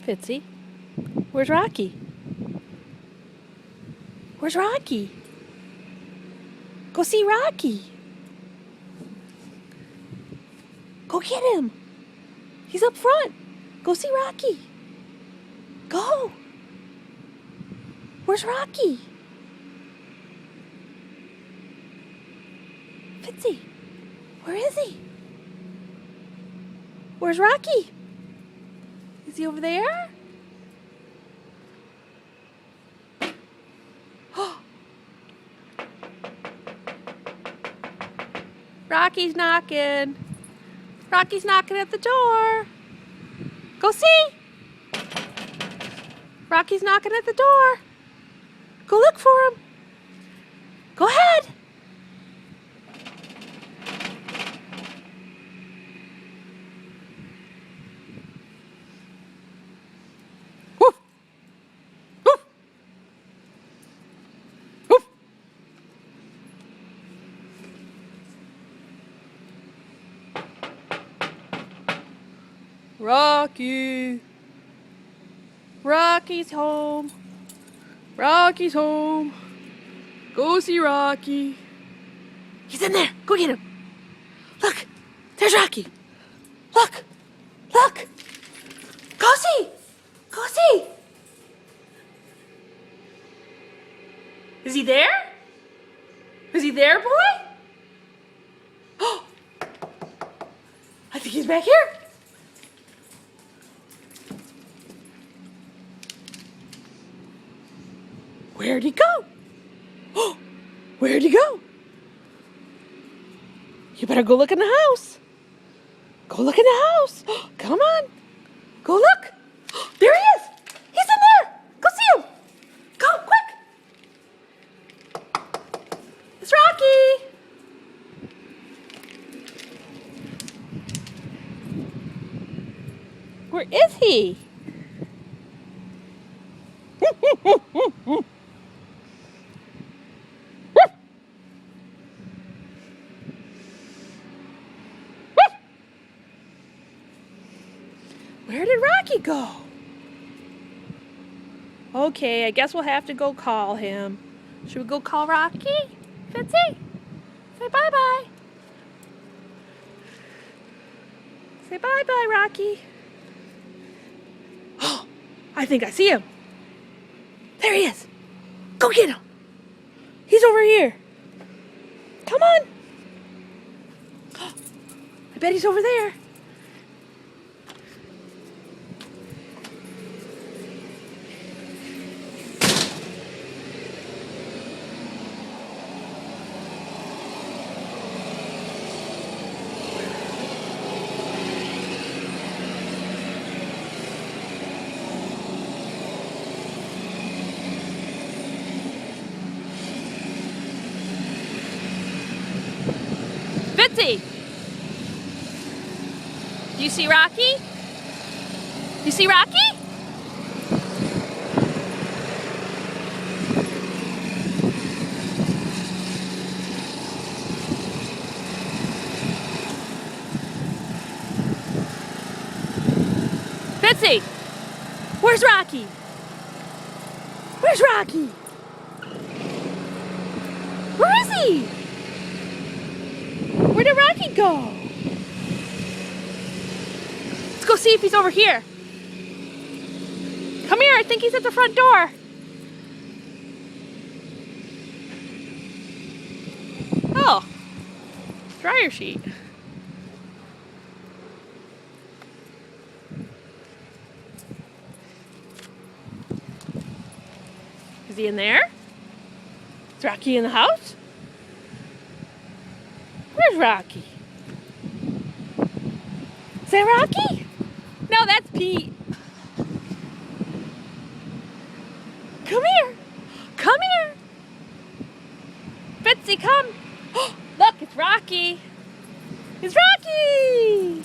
Fitzy. Where's Rocky? Where's Rocky? Go see Rocky. Go get him. He's up front. Go see Rocky. Go. Where's Rocky? Fitzy, where is he? Where's Rocky? Is he over there? Rocky's knocking. Rocky's knocking at the door. Go see. Rocky's knocking at the door. Go look for him. Go ahead. Woof. Woof. Woof. Rocky. Rocky's home. Rocky's home. Go see Rocky. He's in there. Go get him. Look. There's Rocky. Look. Look. Go see. Go see. Is he there? Is he there, boy? Oh. I think he's back here. Where'd he go? Oh, where'd he go? You better go look in the house. Go look in the house. Oh, come on. Go look. Oh, there he is. He's in there. Go see him. Go, quick. It's Rocky. Where is he? Where did Rocky go? Okay, I guess we'll have to go call him. Should we go call Rocky? Fitzy? Say bye-bye. Say bye-bye, Rocky. Oh, I think I see him. There he is. Go get him. He's over here. Come on. Oh, I bet he's over there. Fitzy! Do you see Rocky? Do you see Rocky? Fitzy! Where's Rocky? Where's Rocky? Where is he? Where did Rocky go? Let's go see if he's over here. Come here, I think he's at the front door. Oh, dryer sheet. Is he in there? Is Rocky in the house? Where's Rocky? Is that Rocky? No, that's Pete. Come here. Come here. Fitzy, come. Look, it's Rocky. It's Rocky.